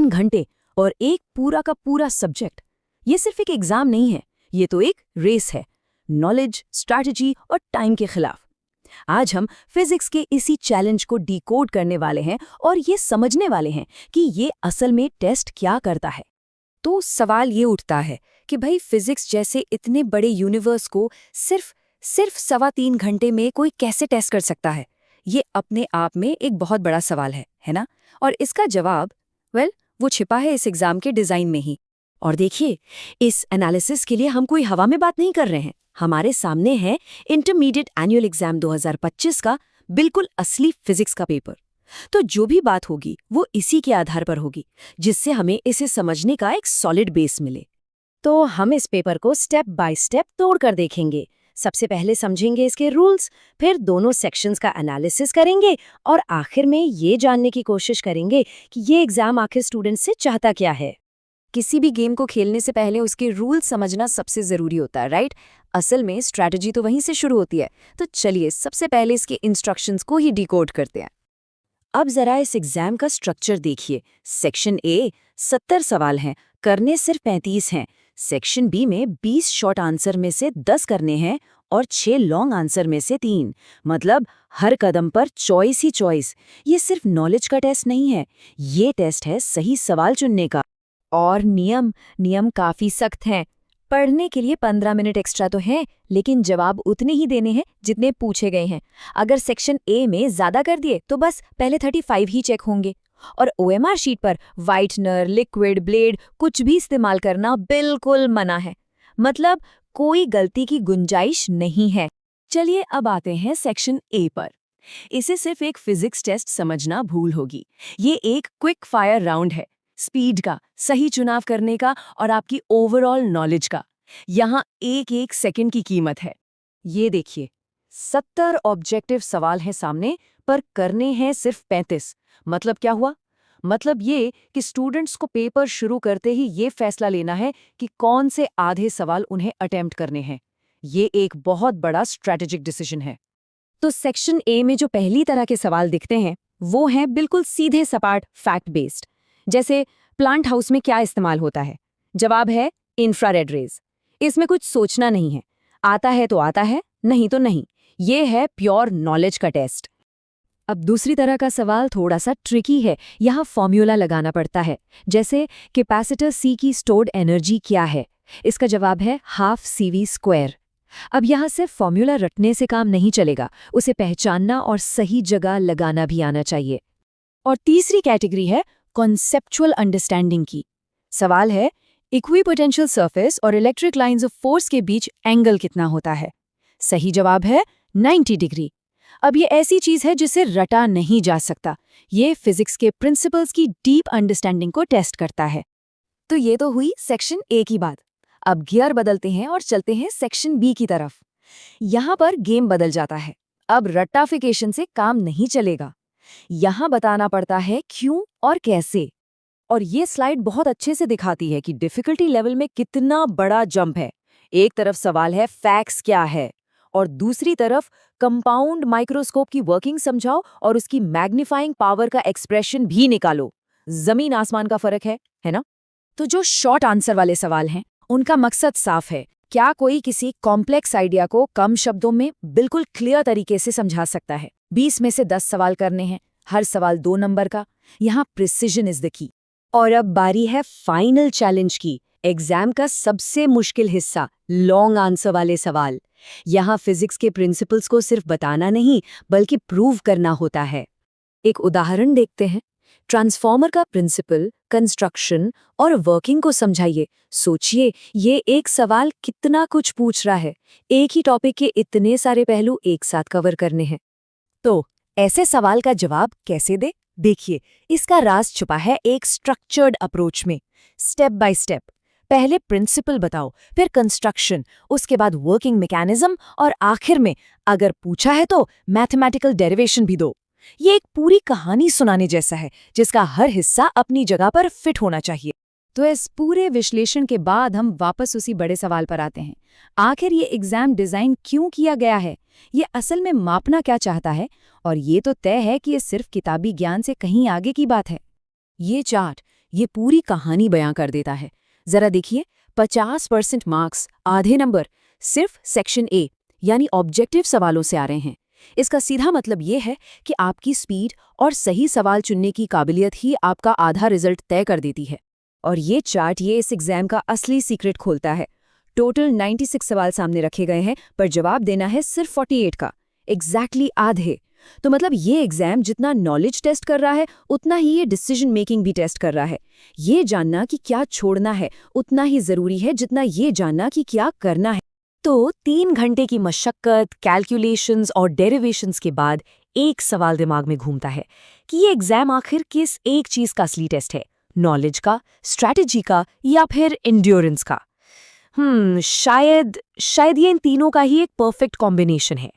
घंटे और एक पूरा का पूरा सब्जेक्ट। ये सिर्फ एक एग्जाम नहीं है, ये तो एक रेस है, नॉलेज, स्ट्रैटेजी और टाइम के खिलाफ। आज हम फिजिक्स के इसी चैलेंज को डिकोड करने वाले हैं और ये समझने वाले हैं कि ये असल में टेस्ट क्या करता है। तो सवाल ये उठता है कि भाई फिजिक्स जैसे इतने बड़े यूनिवर्स को सिर्फ 3.25 घंटे में कोई कैसे टेस्ट कर सकता है? ये अपने आप में एक बहुत बड़ा सवाल है ना? और इसका जवाब वो छिपा है इस एग्जाम के डिजाइन में ही। और देखिए, इस एनालिसिस के लिए हम कोई हवा में बात नहीं कर रहे हैं। हमारे सामने है इंटरमीडिएट एनुअल एग्जाम 2025 का बिल्कुल असली फिजिक्स का पेपर। तो जो भी बात होगी वो इसी के आधार पर होगी, जिससे हमें इसे समझने का एक सॉलिड बेस मिले। तो हम इस पेपर को स्टेप बाय स्टेप तोड़कर देखेंगे। सबसे पहले समझेंगे इसके रूल्स, फिर दोनों सेक्शंस का एनालिसिस करेंगे और आखिर में ये जानने की कोशिश करेंगे कि ये एग्जाम आखिर स्टूडेंट से चाहता क्या है। किसी भी गेम को खेलने से पहले उसके रूल समझना सबसे ज़रूरी होता है, राइट? असल में स्ट्रैटेजी तो वहीं से शुरू होती है। तो चलिए सबसे पहले इसके इंस्ट्रक्शंस को ही डिकोड करते हैं। अब जरा इस एग्जाम का स्ट्रक्चर देखिए। सेक्शन ए 70 सवाल हैं, करने सिर्फ 35 हैं। सेक्शन बी में 20 शॉर्ट आंसर में से 10 करने हैं और 6 लॉन्ग आंसर में से 3। मतलब हर कदम पर चॉइस ही चॉइस। ये सिर्फ नॉलेज का टेस्ट नहीं है, ये टेस्ट है सही सवाल चुनने का। और नियम काफ़ी सख्त हैं। पढ़ने के लिए 15 मिनट एक्स्ट्रा तो हैं, लेकिन जवाब उतने ही देने हैं जितने पूछे गए हैं। अगर सेक्शन ए में ज़्यादा कर दिए तो बस पहले 35 ही चेक होंगे। और ओएमआर शीट पर वाइटनर, लिक्विड, ब्लेड कुछ भी इस्तेमाल करना बिल्कुल मना है। मतलब कोई गलती की गुंजाइश नहीं है। चलिए अब आते हैं सेक्शन ए पर। इसे सिर्फ एक फिजिक्स टेस्ट समझना भूल होगी। ये एक क्विक फायर राउंड है, स्पीड का, सही चुनाव करने का और आपकी ओवरऑल नॉलेज का। यहाँ एक एक सेकंड की कीमत है। ये देखिए, 70 ऑब्जेक्टिव सवाल हैं सामने, पर करने हैं सिर्फ 35। मतलब क्या हुआ? मतलब ये कि स्टूडेंट्स को पेपर शुरू करते ही ये फैसला लेना है कि कौन से आधे सवाल उन्हें अटेम्प्ट करने हैं। ये एक बहुत बड़ा स्ट्रैटेजिक डिसीजन है। तो सेक्शन ए में जो पहली तरह के सवाल दिखते हैं वो हैं बिल्कुल सीधे सपाट फैक्ट बेस्ड। जैसे प्लांट हाउस में क्या इस्तेमाल होता है? जवाब है इंफ्रारेड रेज। इसमें कुछ सोचना नहीं है, आता है तो आता है, नहीं तो नहीं। ये है प्योर नॉलेज का टेस्ट। अब दूसरी तरह का सवाल थोड़ा सा ट्रिकी है। यहाँ फॉर्मूला लगाना पड़ता है। जैसे कैपेसिटर सी की स्टोर्ड एनर्जी क्या है? इसका जवाब है हाफ CV²। अब यहाँ सिर्फ फॉर्मूला रटने से काम नहीं चलेगा, उसे पहचानना और सही जगह लगाना भी आना चाहिए। और तीसरी कैटेगरी है कॉन्सेप्चुअल अंडरस्टैंडिंग की। सवाल है इक्विपोटेंशियल सरफेस और इलेक्ट्रिक लाइंस ऑफ फोर्स के बीच एंगल कितना होता है? सही जवाब है 90 डिग्री। अब ये ऐसी चीज है जिसे रटा नहीं जा सकता। ये फिजिक्स के प्रिंसिपल्स की डीप अंडरस्टैंडिंग को टेस्ट करता है। तो ये तो हुई सेक्शन ए की बात। अब गियर बदलते हैं और चलते हैं सेक्शन बी की तरफ। यहाँ पर गेम बदल जाता है। अब रट्टाफिकेशन से काम नहीं चलेगा। यहाँ बताना पड़ता है क्यों और कैसे। और ये स्लाइड बहुत अच्छे से दिखाती है कि डिफिकल्टी लेवल में कितना बड़ा जंप है। एक तरफ सवाल है फैक्ट्स क्या है, और दूसरी तरफ कंपाउंड माइक्रोस्कोप की वर्किंग समझाओ और उसकी मैग्नीफाइंग पावर का एक्सप्रेशन भी निकालो। जमीन आसमान का फर्क है ना? तो जो शॉर्ट आंसर वाले सवाल हैं उनका मकसद साफ है। क्या कोई किसी कॉम्प्लेक्स आइडिया को कम शब्दों में बिल्कुल क्लियर तरीके से समझा सकता है? 20 में से 10 सवाल करने हैं, हर सवाल 2 नंबर का। यहाँ प्रिसिजन इज द की। और अब बारी है फाइनल चैलेंज की, एग्जाम का सबसे मुश्किल हिस्सा, लॉन्ग आंसर वाले सवाल। यहाँ फिजिक्स के प्रिंसिपल्स को सिर्फ बताना नहीं बल्कि प्रूव करना होता है। एक उदाहरण देखते हैं। ट्रांसफॉर्मर का प्रिंसिपल, कंस्ट्रक्शन और वर्किंग को समझाइए। सोचिए, ये एक सवाल कितना कुछ पूछ रहा है। एक ही टॉपिक के इतने सारे पहलू एक साथ कवर करने हैं। तो ऐसे सवाल का जवाब कैसे दे? देखिए, इसका राज छुपा है एक स्ट्रक्चर्ड अप्रोच में। Step by step. पहले प्रिंसिपल बताओ, फिर कंस्ट्रक्शन, उसके बाद वर्किंग मैकेनिज्म और आखिर में अगर पूछा है तो मैथमेटिकल डेरिवेशन भी दो। ये एक पूरी कहानी सुनाने जैसा है जिसका हर हिस्सा अपनी जगह पर फिट होना चाहिए। तो इस पूरे विश्लेषण के बाद हम वापस उसी बड़े सवाल पर आते हैं। आखिर ये एग्जाम डिजाइन क्यों किया गया है? ये असल में मापना क्या चाहता है? और ये तो तय है कि ये सिर्फ किताबी ज्ञान से कहीं आगे की बात है। ये चार्ट, ये पूरी कहानी बयां कर देता है। जरा देखिए, 50% मार्क्स, आधे नंबर, सिर्फ सेक्शन ए यानी ऑब्जेक्टिव सवालों से आ रहे हैं। इसका सीधा मतलब ये है कि आपकी स्पीड और सही सवाल चुनने की काबिलियत ही आपका आधा रिजल्ट तय कर देती है। और ये चार्ट ये इस एग्जाम का असली सीक्रेट खोलता है। टोटल 96 सवाल सामने रखे गए हैं, पर जवाब देना है सिर्फ 48 का, एग्जैक्टली आधे। तो मतलब ये एग्जाम जितना नॉलेज टेस्ट कर रहा है, उतना ही ये डिसीजन मेकिंग भी टेस्ट कर रहा है। ये जानना कि क्या छोड़ना है उतना ही जरूरी है जितना ये जानना कि क्या करना है। तो 3 घंटे की मशक्कत, कैलकुलेशंस और डेरिवेशंस के बाद एक सवाल दिमाग में घूमता है कि ये एग्जाम आखिर किस एक चीज का असली टेस्ट है, नॉलेज का, स्ट्रैटेजी का या फिर एंड्योरेंस का। शायद ये इन तीनों का ही एक परफेक्ट कॉम्बिनेशन है।